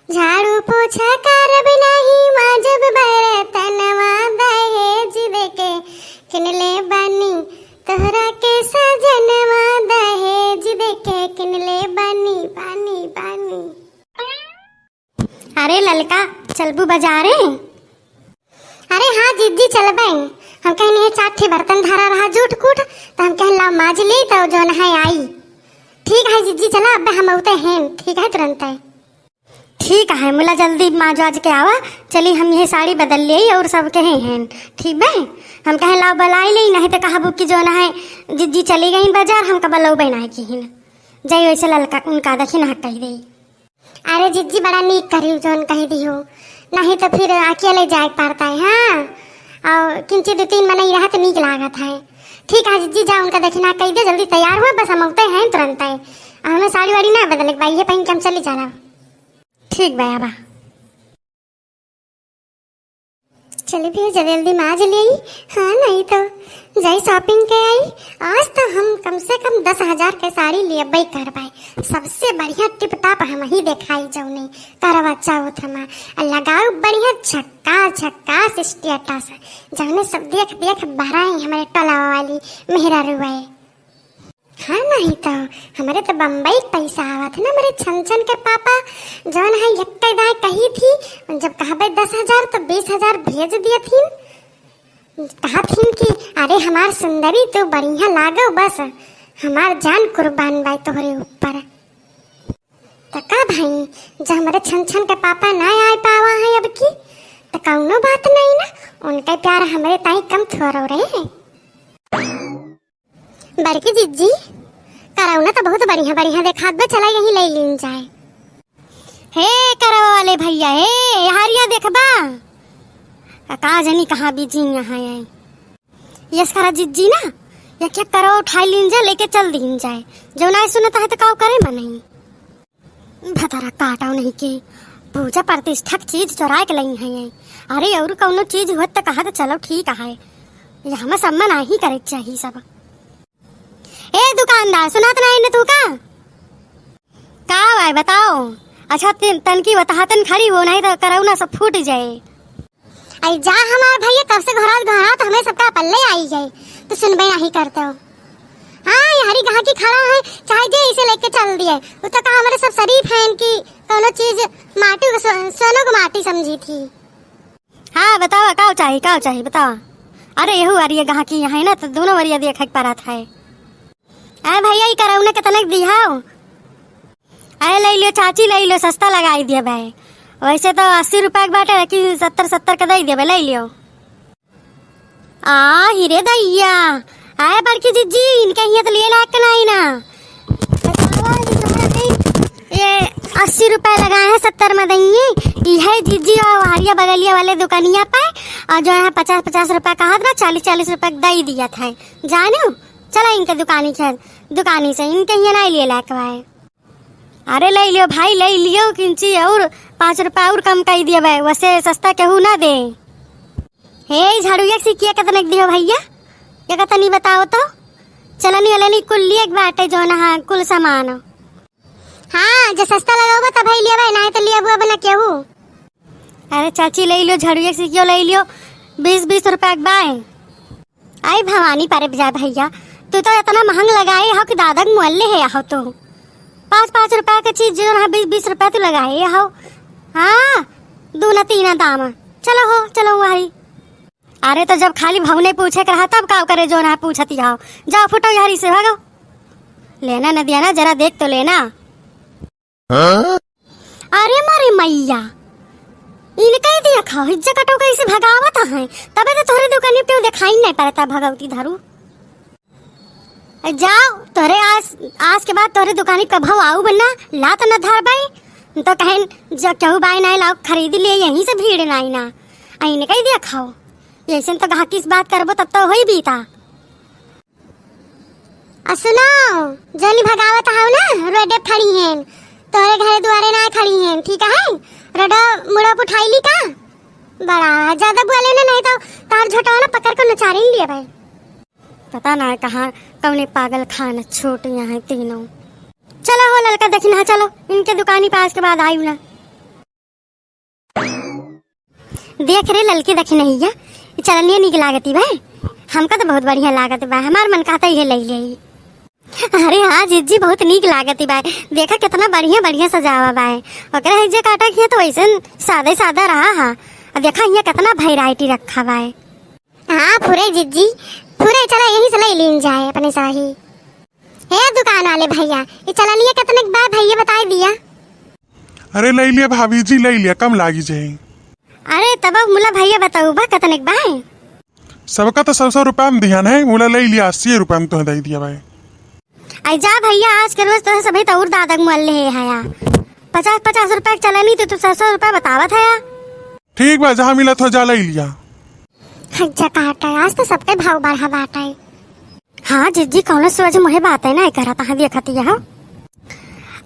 झाड़ू पोछा करब नहीं माजब बर्तनवा दहेज देके किनले बनी तोहरा के सजनवा दहेज देके किनले बनी बानी बानी। अरे ललका चलबू बाजारे? अरे हाँ जिद्दी चलबे। हम कहने है 4 ठे बर्तन धरा रहा जूठ कूट तो हम कह ला माज ली तो जोन है आई। ठीक है जिद्दी चला अब हम उते हैं। ठीक है तुरंत है। ठीक है मुला जल्दी माज आज के आवा। चली हम ये साड़ी बदल ली और सब कहे हैं ठीक बे। हम कहे लाओ बलाई ली नहीं तो कहा बुक की जो है जिद्दी चली गई बाजार हम कब लो बना की जय वैसे ललका उनका देखी ना कह दी। अरे जिद्दी बड़ा नीक करी जोन कह दी हो नहीं तो फिर अकेले जाए पड़ता है। हाँ और किंची 2-3 महीने रहा तो नीक लागत है। ठीक है जिद्दी जा उनका देखना कह दे जल्दी तैयार हुए बस हम उते हैं तुरंत है। हमें साड़ी वाड़ी ना बदले भाई ये पहन के हम चली जाना। ठीक भाई आबा चलिए भैया जल्दी माज ले आई। हाँ नहीं तो जाई शॉपिंग के आई। आज तो हम कम से कम 10,000 के साड़ी लिए भाई कर पाए। सबसे बढ़िया टिप टाप हम ही दिखाई जौने करवा चौथ में लगाओ बढ़िया छक्का छक्का स्टेटस जौने सब देख देख भराई हमारे टोला वाली मेहरा रुआए। हाँ नहीं तो हमारे तो बम्बई पैसा आवत ना मेरे छन के पापा जौन है यक्का दाई कही थी जब कहा 10,000 तो 20,000 भेज दिए थी। कहा थी कि अरे हमार सुंदरी तो बढ़िया लागो बस हमार जान कुर्बान बाई तोहरे ऊपर। तो का भाई जब हमारे छन के पापा ना आ पावा है अब की तो कौनो बात नहीं ना उनका प्यार हमारे ताई कम थोड़ो रहे। बड़की जिज्जी कराऊ ना तो बहुत बढ़िया बढ़िया देखा दे चला यही ले लीन जाए। हे करावा वाले भैया हे हारिया देखबा का जनी कहाँ बिजी यहाँ है। यस करा जिज्जी ना या क्या करो उठाई लीन जाए लेके चल दीन जाए जो ना सुनता है तो काव करे नहीं भतारा काटाओ नहीं के पूजा प्रतिष्ठा चीज चुरा के लाई है। अरे और कौनो चीज हुआ तो कहा तो चलो ठीक है यहाँ सम्मान नहीं करे चाहिए सब। ए दुकानदार सुना तो नहीं न तू का भाई बताओ। अच्छा तन की बताहतन खड़ी हो नहीं तो कराऊ ना सब फूट जाए। आई जा हमार भैया कब से घरा तो हमें सबका पल्ले आई जाए तो सुनबे नहीं करते हो। हाँ हरी कहा की खड़ा है चाहे जे इसे लेके चल दिए वो तो कहा हमारे सब शरीफ हैं कि कोनो चीज माटी सोनो को माटी समझी थी। हाँ बताओ काव चाहिए बताओ। अरे यहू अरिया कहा की यहाँ ना तो दोनों वरिया देख पड़ा था। अरे भैया ही कराऊ ने कितने दिहाओ। अरे ले लियो चाची ले लियो सस्ता लगाई दिया भाई वैसे तो 80 रुपए के बाटे लेकिन 70 का दे दिया ले लियो। हीरे दैया आए बड़की जिज्जी इनके यहाँ तो लिए लायक नहीं ना ये 80 रुपए लगाए हैं 70 में देंगे यह जिज्जी और हारिया बगलिया वाले दुकानिया पे और जो है 50-50 रुपए कहा था 40-40 रुपए दे दिया था जानो। चला इनके दुकानी से इनके यहाँ नहीं लिए लायक भाई। अरे ले लियो भाई ले लियो किंची और 5 रुपए और कम कर दिया भाई वैसे सस्ता केहू ना दे। हे झाड़ू एक सिक्किया कितने दियो भैया ये कहता नहीं बताओ तो चलनी वाले नहीं कुल लिए एक बाटे जो ना कुल सामान। हाँ जो सस्ता लगाओ तब भाई लिया भाई नहीं तो लिया बुआ बना केहू। अरे चाची ले लियो झाड़ू एक सिक्कियो ले लियो 20-20 रुपए के बाय। आई भवानी पारे जा भैया तू तो इतना महंग लगाए हो कि दादा के मोहल्ले है हो तो 5-5 रुपए का चीज जो है 20-20 रुपए तो लगाए हो। हाँ 2-3 दाम चलो हो चलो वही। अरे तो जब खाली भवने पूछे के रहा तब का करे जो ना पूछती आओ जाओ फुटो यारी से भागो लेना न दिया ना जरा देख तो लेना। अरे मारे मैया इनका ही दिया खाओ हिज्जा कटो कैसे भगावत है तबे तो तोहरे दुकानी पे दिखाई नहीं पड़ता भगवती धारू। जाओ तोरे आज के बाद तोरे दुकानी कभाव आऊ बन्ना ला तो न धार बाई तो कहें जब केहू बाई नहीं लाओ खरीद लिए यहीं से भीड़ नहीं ना आईने कही दिया खाओ ऐसे तो कहा किस बात करबो तब तो होई बीता। सुनो जनी भगावत आओ ना रोडे खड़ी हैं तोरे घर द्वारे ना खड़ी हैं ठीक है रोडो मुड़ो उठाई ली का बड़ा ज्यादा बोले ना नहीं तो तार झोटा ना पकड़ कर नचारी लिया भाई। पता ना कहाँ कौने पागल खाना छोट यहाँ तीनों। चलो हो ललका देखना चलो इनके दुकानी पास के बाद आई ना। देख रे ललकी देखी नहीं है चलनिया निक लागती भाई, हमका तो बहुत बढ़िया लागत बा, हमार मन कहता ही ले ले। अरे हाँ जिज्जी बहुत नीक लागती बा, देखा कितना बढ़िया बढ़िया सजावा बा। ओकरा हिजे काटा किया तो वैसे सादा सादा रहा हा, और देखा यहाँ कितना वैरायटी रखा बा। हाँ पूरे जिज्जी पूरे, चला यही से ले लीन जाए अपने सही। हे दुकान वाले भैया ये चलनिया कितने बा भैया बता दिया। अरे ले लिया भाभी जी ले लिया, कम लागी जाए। अरे तब मुला भैया बताऊ बा कितने बा। सबका तो 100 रुपया में दिया है, मुला ले लिया 80 रुपया में तो दे दिया भाई। आई जा भैया आज के रोज तो सभी तो दादा मोल ले है 50-50 रुपए चलनी तो 100 रुपया बतावत है। ठीक बा जहाँ मिला तो जा ले लिया। आज तो सबके भाव बढ़ा बाटा है। हाँ जिज्जी कौन सोच मुहे बात है ना करा तहाँ देखती है।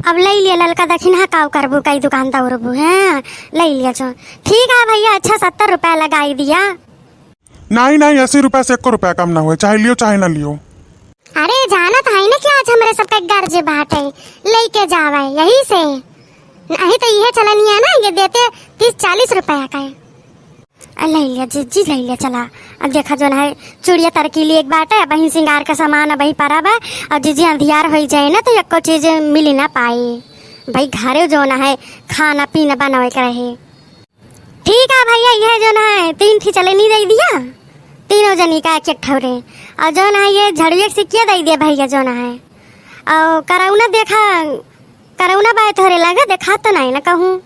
अब ले लिया ललका दक्षिण हाँ काव करबू कई दुकानदार है ले लिया जो। ठीक है भैया अच्छा 70 रुपया लगाई दिया। नहीं 80 रुपया से 1 रुपया कम ना हुए, चाहे लियो चाहे ना लियो। अरे जाना था ही ना कि आज हमारे सबका गर्ज बाटे लेके जावा यही से, नहीं तो यह चलनिया ना ये देते 30-40 रुपया का ले लिया जिज्जी ले लिया। चला अब देखा जो है चूड़िया तरकीली एक बाटे, अब वही सिंगार का सामान अब वही पड़ा बा। अब जिज्जी अंधियार हो जाए ना तो एको चीज मिली ना पाई भाई, घरे जो ना है खाना पीना बनावे के रहे। ठीक है भैया यह जो ना है 3 थी चलनी दे दिया, तीनों जनी का एक ठौरे। और जो ना ये झड़िया सिक्किया दे दिया भैया जो ना है। और करौना देखा करौना बाय थोड़े लगा देखा तो नहीं ना कहूँ।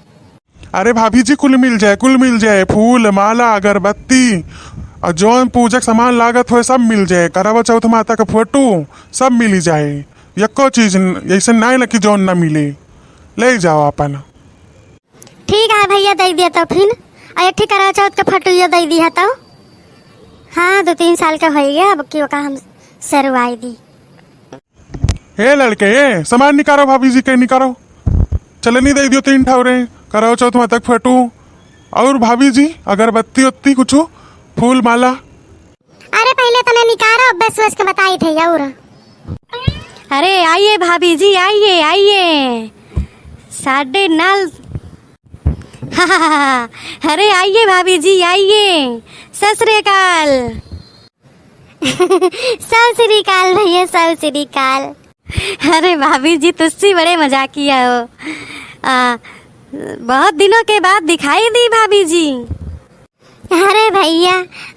अरे भाभी जी कुल मिल जाए, फूल माला अगरबत्ती और जौन पूजक सामान लागत हो सब मिल जाए, करवा चौथ माता का फोटो सब मिल जाए। एको चीज ऐसे नहीं ना कि जौन ना मिले, ले जाओ अपन। ठीक है भैया दे दिया तो फिर एक ठीक करवा चौथ का फोटो ये दे दिया तो। हाँ 2-3 साल का हो गया अब क्यों का हम सरवाई दी। हे लड़के ये सामान निकालो भाभी जी के निकालो, चलनी दे दियो 3 ठौरे करवा चौथ माता का फोटो और भाभी जी अगरबत्ती उत्ती कुछ फूल माला। अरे पहले तो मैं निकालो बस सोच के बताई थे और। अरे आइए भाभी जी आइए 9:30। अरे आइए भाभी जी आइए, सत श्री अकाल। सत श्री अकाल भैया सत श्री अकाल। अरे भाभी जी तुझसे बड़े मजाकिया हो, बहुत दिनों के बाद दिखाई दी भाभी जी। अरे भैया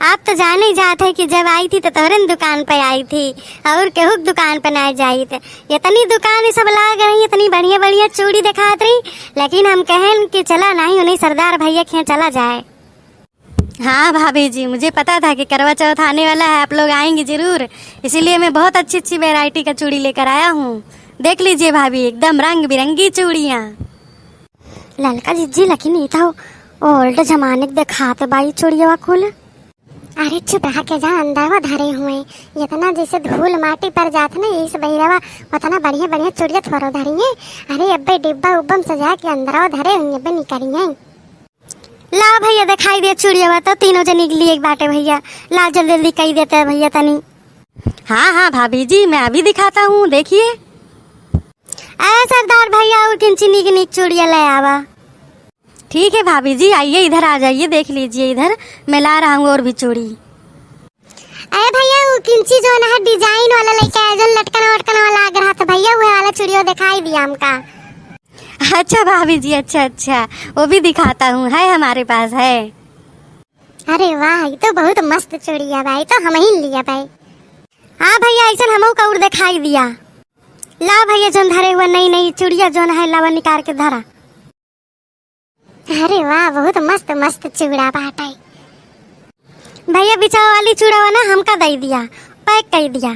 आप तो जाने ही जाते कि जब आई थी तो तोरन दुकान पे आई थी और केहू दुकान पे ना जाई थे। इतनी दुकान सब लाग रही, इतनी बढ़िया बढ़िया चूड़ी दिखात रही, लेकिन हम कहें कि चला नहीं उन्हें सरदार भैया के चला जाए। हाँ भाभी जी मुझे पता था कि करवा चौथ आने वाला है, आप लोग आएंगे जरूर, इसीलिए मैं बहुत अच्छी वैरायटी का चूड़ी लेकर आया हूँ। देख लीजिए भाभी एकदम रंग बिरंगी चूड़ियाँ। ललका जिज्जी लकी नहीं था ओल्ड जमाने के दिखाते बाई चूड़िया खुल। अरे चुप रहा के जा अंदरवा धरे हुए, इतना जैसे धूल माटी पर जाते ना यही से बहिरवा उतना बढ़िया बढ़िया चूड़िया थोड़ा धरी है। अरे अब्बे डिब्बा उब्बम सजा के अंदरवा धरे हुए अब्बे निकली है। ला भैया दिखाई दे चूड़िया तो तीनों जनी के लिए एक बाटे भैया, ला जल्दी जल्दी कही देते है भैया तनी। हाँ भाभी जी मैं अभी दिखाता हूँ देखिए। सरदार भैया और किन चीनी की नीक चूड़िया ले आवा। ठीक है भाभी जी आइए इधर आ जाइए, देख लीजिए इधर मैं ला रहा हूँ और भी चूड़ी। अरे भैया वो किंची जो ना डिजाइन वाला लेके आए जो लटकन वटकन वाला लग रहा था भैया, वो वाला चूड़िया दिखाई दिया हमका। अच्छा भाभी जी अच्छा वो भी दिखाता हूँ, है हमारे पास है। अरे वाह ये तो बहुत मस्त चूड़िया भाई, तो हम ही लिया भाई। हाँ भैया ऐसा हमको का और दिखाई दिया। ला भैया जो धरे हुआ नई चूड़िया जो है लावा निकाल के धरा। अरे वाह बहुत मस्त मस्त चूड़ा बाटा है भैया, बिचाव वाली चूड़ा ना हमका दे दिया, पैक कर दिया।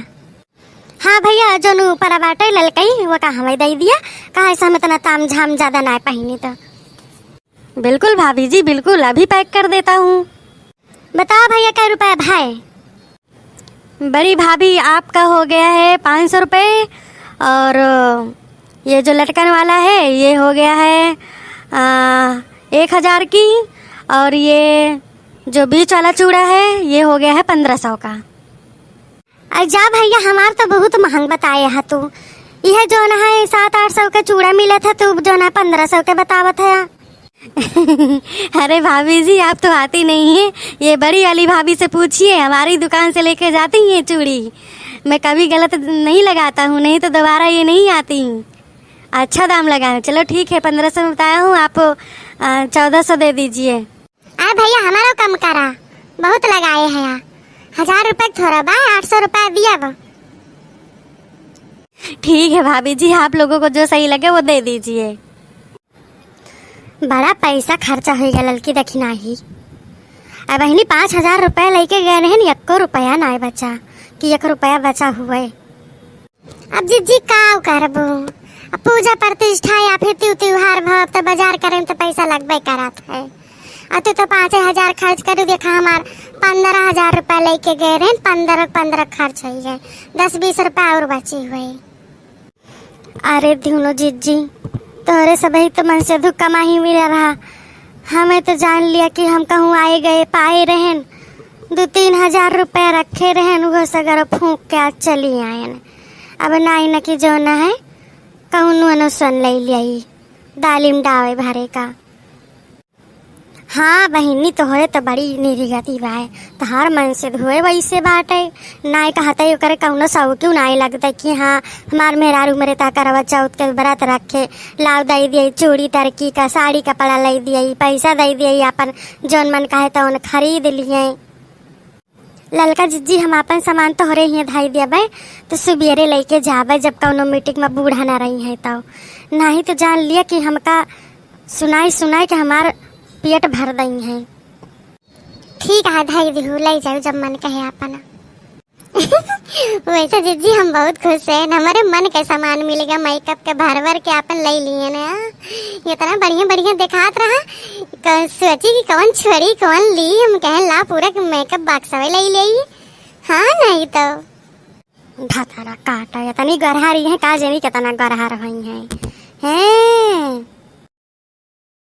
हाँ भैया जो ऊपर बाटे ललकई वो का हमें दे दिया, कहा ऐसा हम इतना ताम झाम ज्यादा ना पहनी तो। बिल्कुल भाभी जी बिल्कुल अभी पैक कर देता हूँ। बताओ भैया क्या रुपया भाई। बड़ी भाभी आपका हो गया है 500 रुपये, और ये जो लटकन वाला है ये हो गया है 1000 की, और ये जो बीच वाला चूड़ा है ये हो गया है 1500 का। जा भैया हमार तो बहुत महंग बताए है तू, यह जो ना है 700-800 का चूड़ा मिला था, तू जो ना 1500 के बतावत है। अरे भाभी जी आप तो आती नहीं है, ये बड़ी वाली भाभी से पूछिए, हमारी दुकान से लेके जाती हैं चूड़ी। मैं कभी गलत नहीं लगाता हूँ, नहीं तो दोबारा ये नहीं आती। अच्छा दाम लगाए, चलो ठीक है 1500 बताया हूँ, आप 1400 दे दीजिए। अरे भैया हमारा कम करा, बहुत लगाए हैं यहाँ। 1000 रुपए थोड़ा बा, 800 रुपया दिया बा। ठीक है भाभी जी, आप लोगों को जो सही लगे वो दे दीजिए। बड़ा पैसा खर्चा हो गया लड़की दक्षिणा ही। अब बहनी 5000 रुपया लेके गए रहे, 1 रुपया ना बचा कि 1 रुपया बचा हुआ है। अब जीजी का करबो, अब पूजा प्रतिष्ठा या फिर त्योहार भाव तो बाजार करे में तो पैसा लगबे करत है। अतु तो 5000 खर्च करू, देखा हमार 15000 रुपया लेके गए रहे, 15 खर्च हो गए, 10-20 रुपया और बची हुई। अरे धुनो जीजी, तोहरे सब ही तो मन से दुख कमा ही मिल रहा, हमें तो जान लिया कि हम कहूँ आए गए पाए रहन, 2-3 हजार रुपया रखे रहन, वो सगर फूंक के आज चली आयन। अब नाई न कि जो न है कहूँ नुअनो सुन ले लिया दालिम डावे भरे का। हाँ बहिनी तोहरे तो बड़ी निरीगति बाय, तहार मन से धोए वैसे बाटे, नाई कहते ओकरे कौनो सौ क्यों नाई लगता कि हाँ हमार मेहरारू मरे ता करवा चौथ के व्रत रखे, लाव दे दिए, चूड़ी तरकी का साड़ी कपड़ा ले दिए, पैसा दे दिए, अपन जौन मन कहे तो उन खरीद लिए। ललका जीजी हम अपन सामान तोहरे ही धाई देबे, तो सुबेरे लेके जाबे जब कौनो मीटिंग में बूढ़ा ना रही है तो, नहीं तो जान लिया कि हमका सुनाई के हमार पेट भर दई है। ठीक है धाई दिहू, ले जाओ जब मन कहे अपना। वैसे जीजी हम बहुत खुश हैं, हमारे मन के सामान मिल गया, मेकअप के भर के अपन ले लिए ना, इतना बढ़िया दिखात रहा, सोची कि कौन छोड़ी कौन ली, हम कहे ला पूरा मेकअप बॉक्स ले ले। हाँ नहीं तो धातारा काटा इतनी गरहा रही है, का जानी कितना गरहा रही है।